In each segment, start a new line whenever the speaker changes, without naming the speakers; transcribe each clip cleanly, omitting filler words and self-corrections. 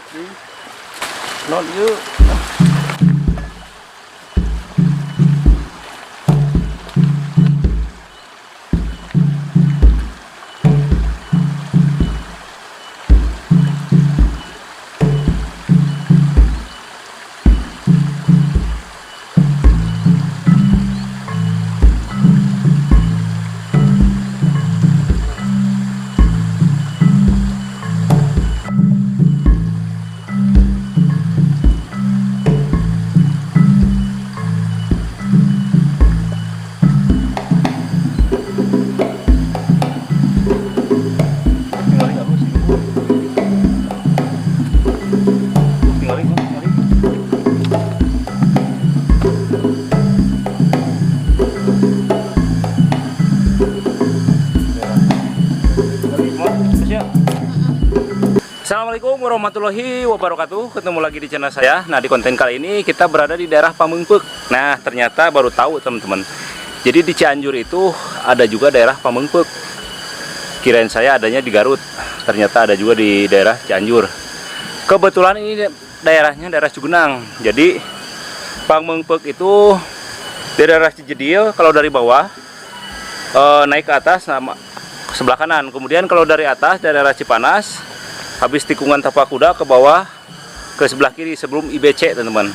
lanjut di non yuk. Assalamualaikum warahmatullahi wabarakatuh. Ketemu lagi di channel saya. Nah, di konten kali ini kita berada di daerah Pamengpeuk. Nah, ternyata baru tahu teman-teman. Jadi di Cianjur itu ada juga daerah Pamengpeuk. Kirain saya adanya di Garut. Ternyata ada juga di daerah Cianjur. Kebetulan ini daerahnya daerah Cugenang. Jadi Pamengpeuk itu di daerah Cijedil. Kalau dari bawah naik ke atas sama sebelah kanan. Kemudian kalau dari atas daerah Cipanas, habis tikungan tapak kuda ke bawah ke sebelah kiri sebelum IBC teman-teman.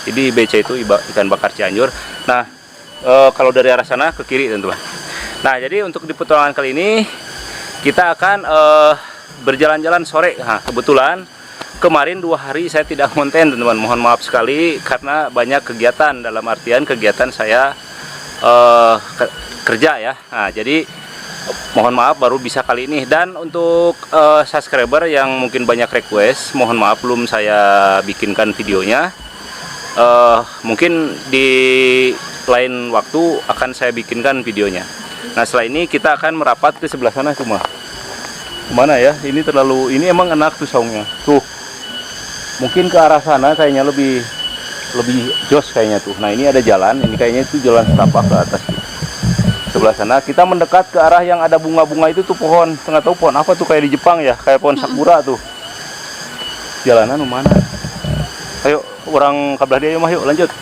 Jadi IBC itu ikan bakar Cianjur. Nah, kalau dari arah sana ke kiri teman-teman. Nah, jadi untuk di petualangan kali ini kita akan berjalan-jalan sore. Nah, kebetulan kemarin 2 hari saya tidak konten teman-teman. Mohon maaf sekali karena banyak kegiatan, dalam artian kegiatan saya kerja ya. Nah, jadi mohon maaf baru bisa kali ini. Dan untuk subscriber yang mungkin banyak request, mohon maaf belum saya bikinkan videonya. Mungkin di lain waktu akan saya bikinkan videonya. Nah, setelah ini kita akan merapat ke sebelah sana cuma. Kemana ya? Ini terlalu, ini emang enak tuh saungnya. Tuh. Mungkin ke arah sana kayaknya lebih jos kayaknya tuh. Nah, ini ada jalan, ini kayaknya itu jalan setapak ke atas gitu. Sebelah sana kita mendekat ke arah yang ada bunga-bunga itu tuh pohon, nggak tahu pohon apa tuh, kayak di Jepang ya, kayak pohon sakura tuh. Jalanan mana? Ayo orang kabelah dia, yuk lanjut.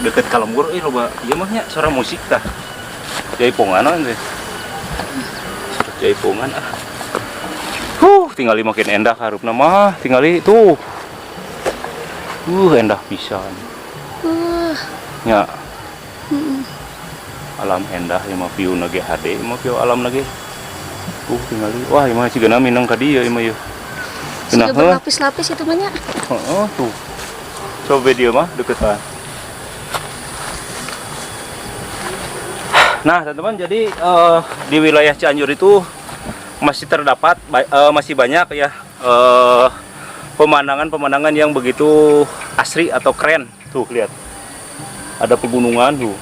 Deket Kalembur, loba iya mahnya suara musik tah. Jaipongan deh. Jaipongan tinggali makin endah harupna mah, tinggali tuh. Endah pisan. Ya. Alam endah ieu mah view na ge HD, mah view alam lagi. Tinggali. Wah, ieu mah cigana minang ka dieu ieu mah ieu.
Sudah berlapis-lapis itu banyak.
Tuh. Coba dia mah deketan. Nah teman-teman, jadi di wilayah Cianjur itu masih terdapat masih banyak ya pemandangan-pemandangan yang begitu asri atau keren. Tuh lihat, ada pegunungan tuh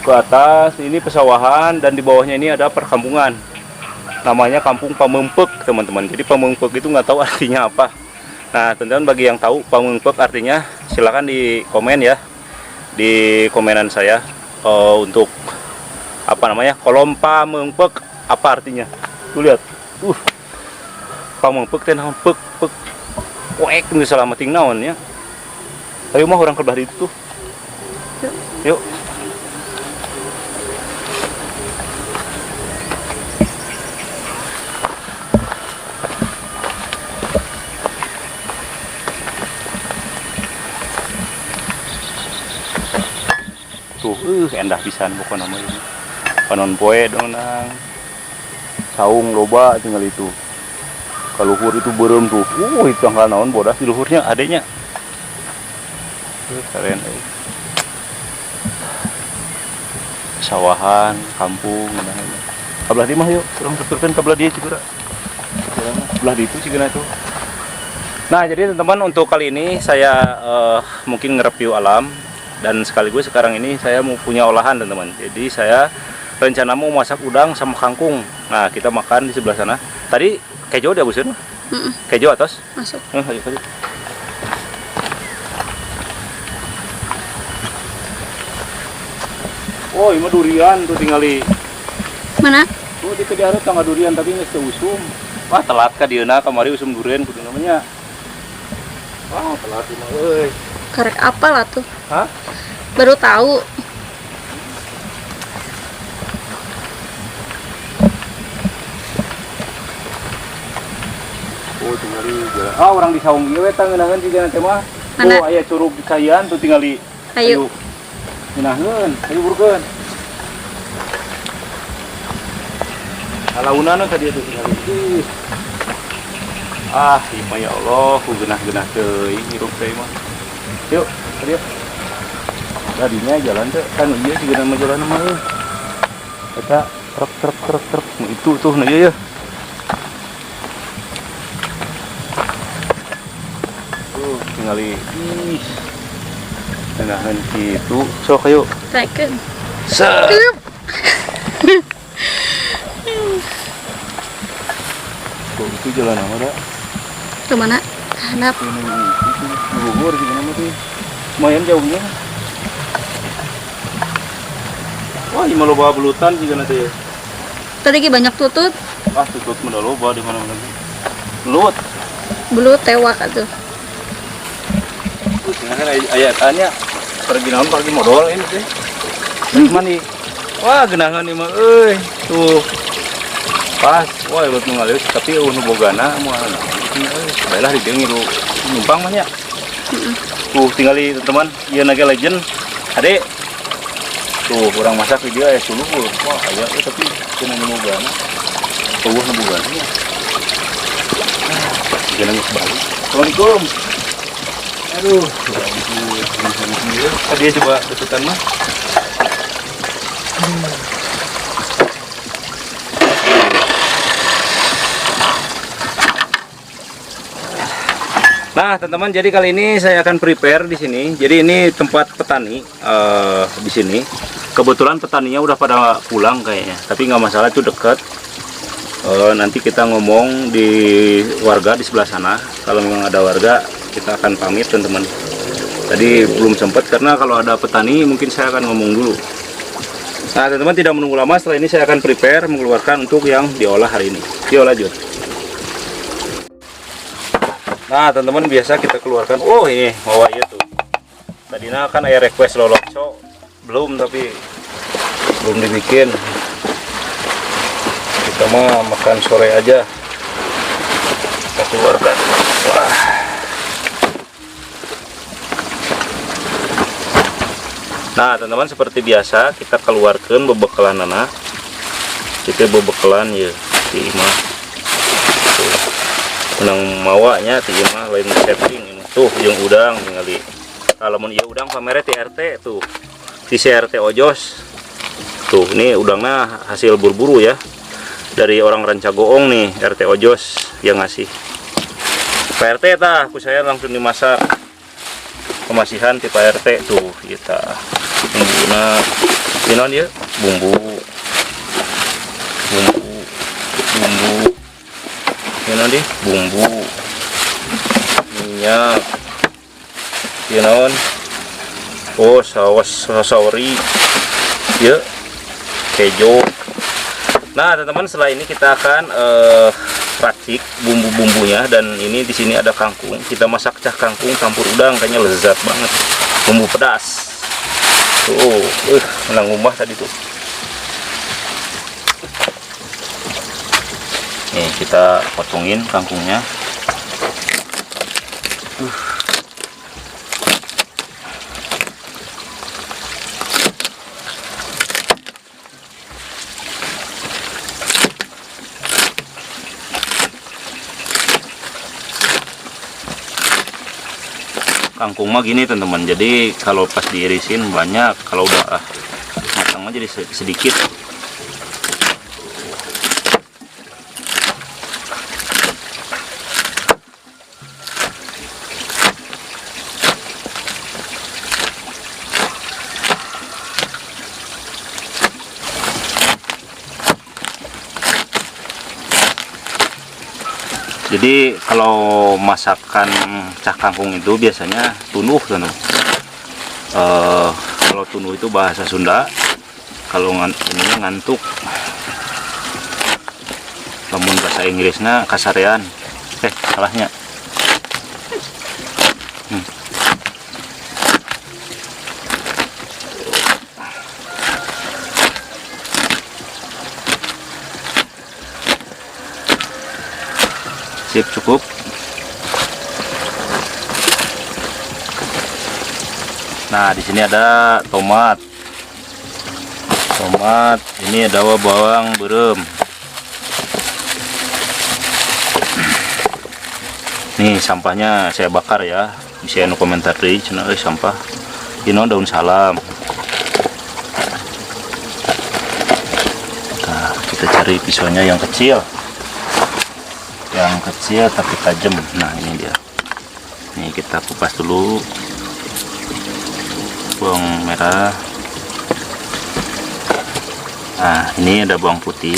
ke atas, ini pesawahan, dan di bawahnya ini ada perkampungan, namanya Kampung Pamengpeuk teman-teman. Jadi Pamengpeuk itu nggak tahu artinya apa. Nah teman-teman, bagi yang tahu Pamengpeuk artinya silahkan di komen ya, di komenan saya. Untuk apa namanya, kolom Pamengpeuk apa artinya tuh lihat, Pamengpeuk teh naon peuk koek geus salamating naon ya. Ayo mah orang kebelah itu tuh. Yuk. tuh. Endah pisan pokoknya nama ini. Panon poe dong nang. Saung loba tinggal itu. Kaluhur itu berem tuh. Itu tanggal naon bodas di luhurnya adanya. Keren sawahan, kampung, kabelah di mah yuk, orang tuturkan kabelah dia juga. Kabelah di itu sih itu. Nah, jadi teman-teman untuk kali ini saya mungkin nge-review alam dan sekaligus sekarang ini saya mau punya olahan teman-teman. Jadi saya rencana mau masak udang sama kangkung. Nah, kita makan di sebelah sana. Tadi kejo dia busin? Kejo atas?
Masuk.
Ayo. Oh, ini durian tuh tinggali.
Mana?
Oh, di kediaran tangga durian tapi nggak usum. Wah, telat ka dieuna kamari usum durian kudu namanya. Wah, telat mah euy.
Karek apa lah tuh?
Hah?
Baru tahu.
Oh, tinggali jalan. Ah, orang di saung ieu we tangeunangan juga nanti mah.
Mana?
Oh, aya curug cayan tuh tinggali.
Ayo.
Minaheun, ayo burkeun. Alaunana ka dieu tuh tinggali. Ah, ima ya Allah, ku genah-genah teuing hirup teh mah. Yuk, adieu. Tadinya jalan teh kan ieu siga nama jalan mah euy. Eta truk. Itu tuh nah ieu ya. Tuh, tingali tenahan gitu. Sok ayo.
Taikeun.
Set. Tuh, itu jalan apa dah?
Kemana? Handap.
Ini Bogor sih nama tuh. Lumayan jauhnya. Wah, ini malu bawa belutan sih kan ya.
Tadi ki banyak tutut.
Ah, tutut mah loba di mana-mana. Belut.
Belut tewak atuh.
Kan ayatannya pergi naon pergi modal ini teh. Mani. Wah, genangan ieu mah euy. Tuh. Pas, wah belut ngalih tapi nu bogana moal. Baiklah di dieu ngilu numpang mah nya. Tuh tinggali teman, ieu Naga Legend. Ade. Tuh, kurang masak di dia suluh. Wah, aya tapi cenah nu bogana. Tuh nu bogana. Jangan balik. Assalamualaikum. Aduh, dia coba deketan mah. Nah, teman-teman, jadi kali ini saya akan prepare di sini. Jadi ini tempat petani di sini. Kebetulan petaninya udah pada pulang kayaknya, tapi nggak masalah, itu dekat. Nanti kita ngomong di warga di sebelah sana. Kalau memang ada warga, kita akan pamit teman-teman. Tadi belum sempat karena kalau ada petani mungkin saya akan ngomong dulu. Nah, teman-teman, tidak menunggu lama, setelah ini saya akan prepare mengeluarkan untuk yang diolah hari ini. Yuk lanjut. Nah, teman-teman, biasa kita keluarkan. Oh, ini bawa iya tuh. Tadinya kan ada request lolokso, belum, tapi belum dibikin. Kita mah makan sore aja. Kita keluarkan. Wah. Nah, teman-teman, seperti biasa kita keluarkan bebekalan anak. Kita bebekalan ya di imah. Menang mawanya di imah lain setting ini. Tuh yang udang ningali. Kalau mun ieu udang pamere ti RT tuh. Di CRT Ojos. Tuh, ini udangnya hasil buru-buru ya. Dari orang Rancagoong nih, RT Ojos yang ngasih. Pak RT tah, aku saya langsung dimasak. Kemasihan ti Pak RT tuh kita. Bumbuna pinon ya, bumbu. Pinon di bumbu. Minyak. Pinon. Oh, sauri. Ya. Kejo. Nah, teman-teman, setelah ini kita akan racik bumbu-bumbunya, dan ini di sini ada kangkung. Kita masak cah kangkung campur udang, kayaknya lezat banget. Bumbu pedas. Tuh, menang rumah tadi tuh. Nih, kita potongin kangkungnya. kangkung mah gini teman-teman, jadi kalau pas diirisin banyak, kalau udah matang mah jadi sedikit. Jadi kalau masakan cah kangkung itu biasanya tunuh kan. Kalau tunuh itu bahasa Sunda, kalau ininya ngantuk. Namun bahasa Inggrisnya kasarean. Salahnya. Sip, cukup. Nah, di sini ada tomat. Ini ada bawang berem. Nih sampahnya saya bakar ya. Bisa anu komentar di channel sampah. Ini daun salam. Nah, kita cari pisaunya yang kecil. Tapi tajam. Nah, ini dia. Nih kita kupas dulu bawang merah. Nah, ini ada bawang putih.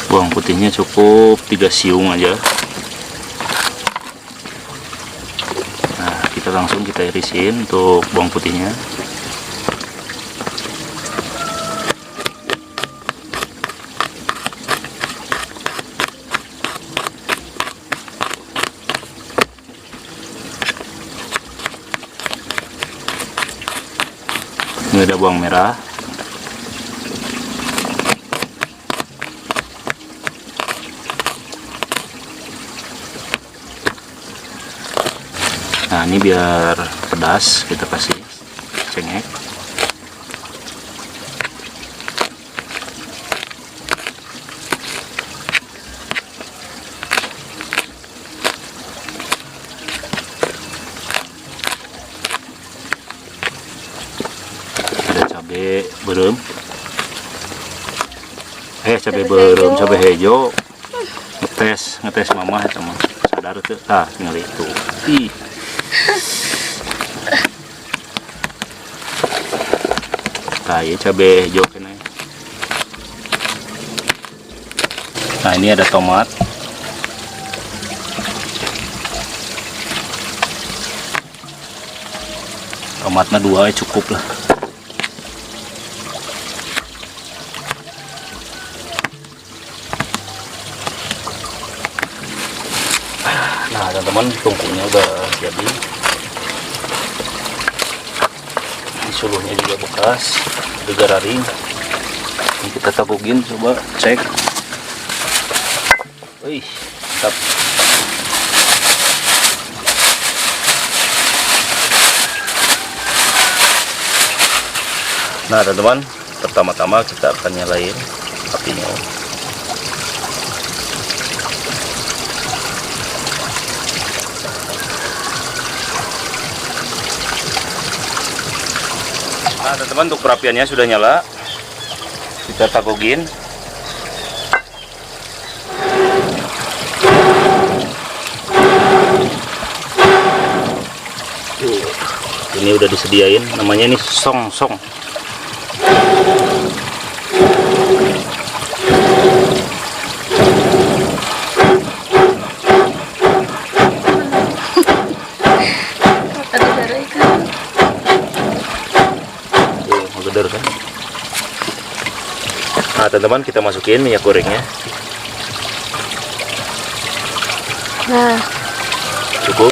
Bawang putihnya cukup 3 siung aja. Langsung kita irisin untuk bawang putihnya. Ini ada bawang merah. Nah, ini biar pedas kita kasih cengek. Ada cabai berem. Cabai berem, cabai hijau. Ngetes mama sama sadar tuh. Tinggal itu. Kayak cabai hijau kena. Nah, ini ada tomat. Tomatnya 2 cukup lah. Nah, teman-teman, tungkunya udah jadi. Suluhnya juga bekas, udah gararing. Ini kita tabugin, coba cek. Wih, mantap. Nah, teman-teman, pertama-tama kita akan nyalain apinya. Nah, teman-teman, untuk perapiannya sudah nyala. Kita tagogin. Ini udah disediain, namanya ini song-song. Kan? Nah, teman-teman, kita masukin minyak gorengnya.
Nah,
cukup.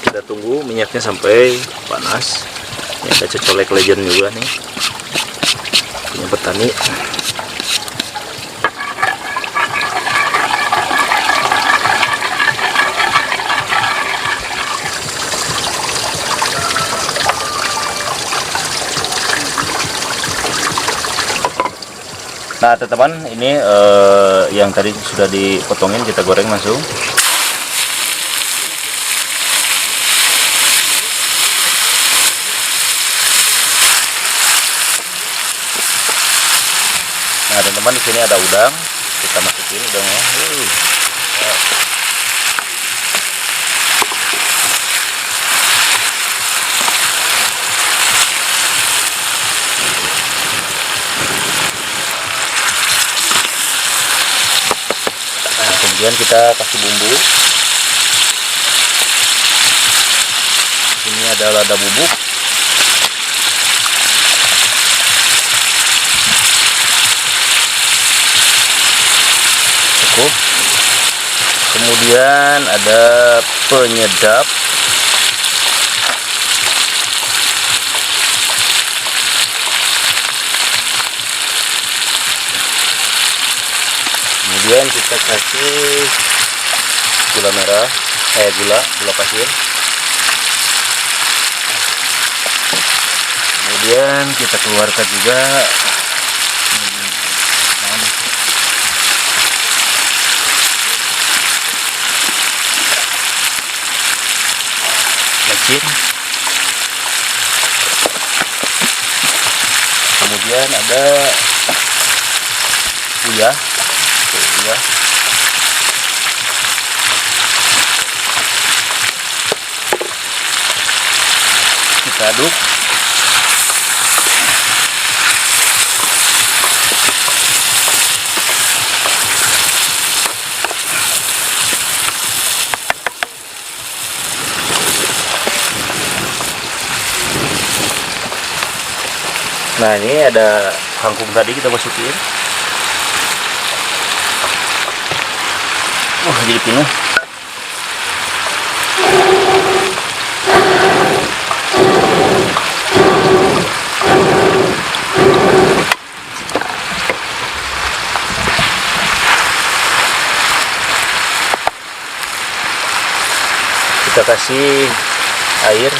Kita tunggu minyaknya sampai panas. Ini ada cecolek legend juga nih, punya petani. Nah teman-teman, ini yang tadi sudah dipotongin kita goreng langsung. Nah teman-teman, di sini ada udang, kita masukin udangnya. Kemudian kita kasih bumbu. Ini ada lada bubuk, cukup. Kemudian ada penyedap, kemudian kita kasih gula merah, gula pasir. Kemudian kita keluarkan juga mecin. Kemudian ada uyah. Kita aduk. Nah ini ada kangkung tadi kita masukin. Wah jadi penuh. Kita kasih air.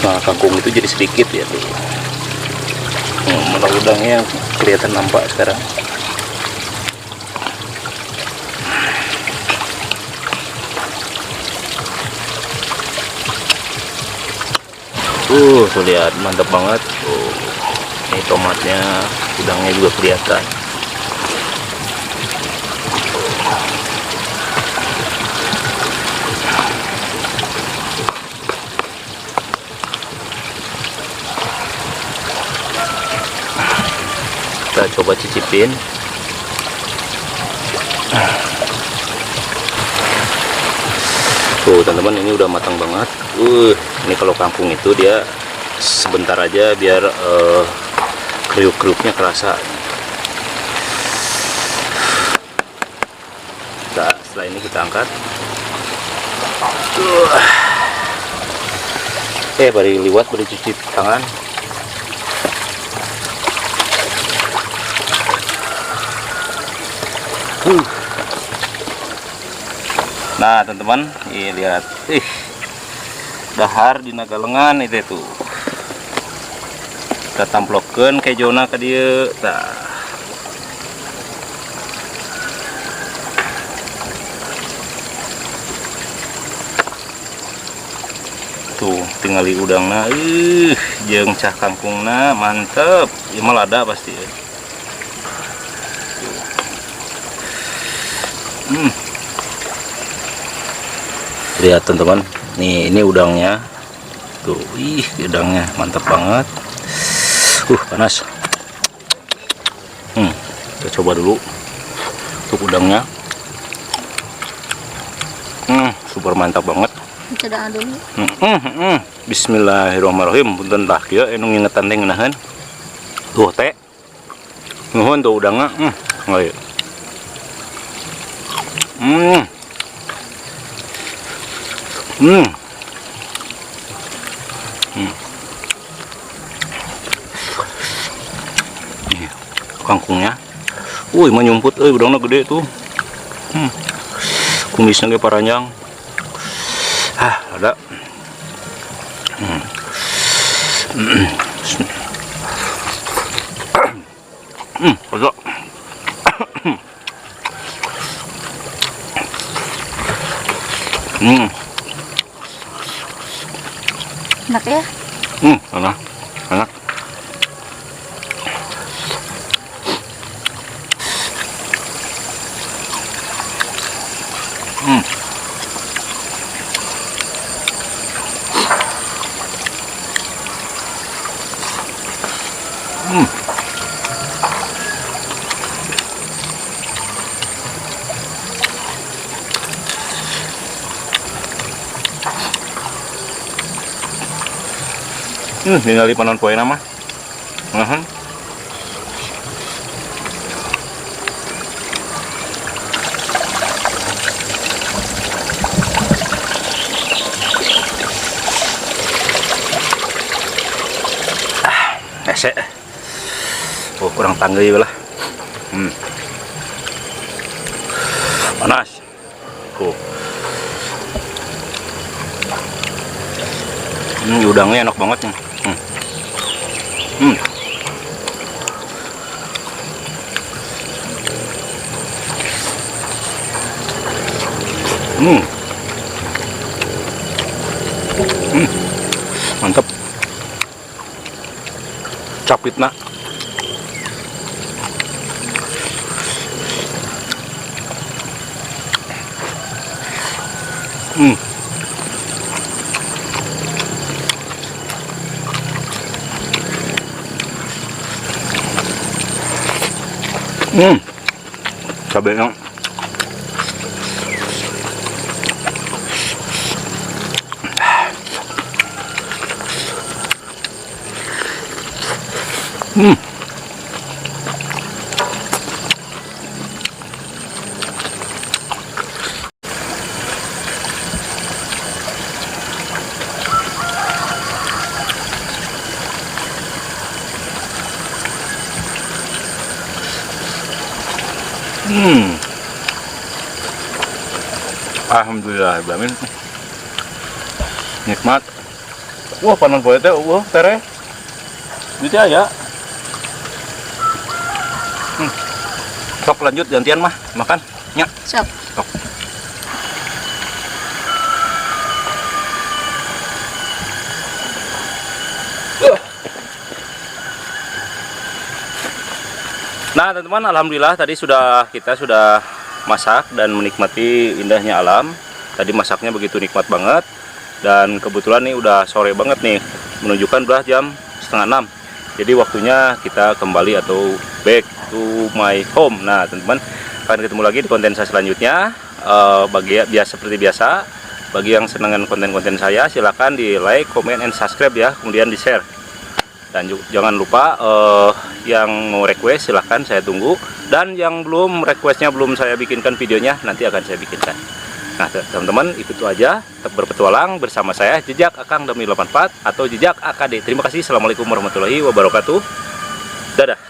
Nah kangkung itu jadi sedikit ya tuh. Malah udangnya yang kelihatan nampak sekarang. Tuh lihat, mantap banget. Ini tomatnya, udangnya juga kelihatan. Kita coba cicipin. Tuh teman-teman, ini udah matang banget. Ini kalau kangkung itu dia sebentar aja biar kriuk-kriuknya kerasa. Nah, setelah ini kita angkat. Bari liwat, bari cuci tangan. Nah teman-teman, lihat, dahar di nagalengan itu tuh. Kita tamplokeun ke zona ke dia. Tuh tinggali udangna, jeung cah kangkungna mantep. Ieu mah lada pasti. Lihat teman-teman, nih ini udangnya tuh, udangnya mantap banget. Panas. Kita coba dulu untuk udangnya. Super mantap banget.
Coba dulu.
Bismillahirrahmanirrahim. Punten tah kieu anu ngingetan teh ngeunaheun. Tuh teh. Nuhun tuh udangnya. Ngeuy. kangkungnya. Wih, menyumput, udangnya gede tuh. Kumisnya ge paranjang. Ada. Kocok.
Enak ya?
Enak. Enak. Ningali panon poe nama. Ese. Kurang tanggih lah. Panas. Udangnya enak banget nih. Mantap. Capitna. Cabenya. Alhamdulillah, Bamin. Nikmat. Wah, panon poe teh, tere. Gitu aja. Sok lanjut gantian mah makan. Nya.
Siap.
Sok. Nah, teman-teman, alhamdulillah tadi kita sudah masak dan menikmati indahnya alam. Tadi masaknya begitu nikmat banget, dan kebetulan nih udah sore banget nih, menunjukkan udah jam 5:30. Jadi waktunya kita kembali atau back to my home. Nah, teman-teman, akan ketemu lagi di konten saya selanjutnya. Seperti biasa, bagi yang senang konten-konten saya, silahkan di like, comment, and subscribe ya, kemudian di share. Dan jangan lupa yang mau request silahkan saya tunggu, dan yang belum requestnya belum saya bikinkan videonya, nanti akan saya bikinkan. Nah, teman-teman, itu aja. Tetap berpetualang bersama saya, Jejak Akang Dami 84 atau Jejak AKD. Terima kasih. Assalamualaikum warahmatullahi wabarakatuh. Dadah.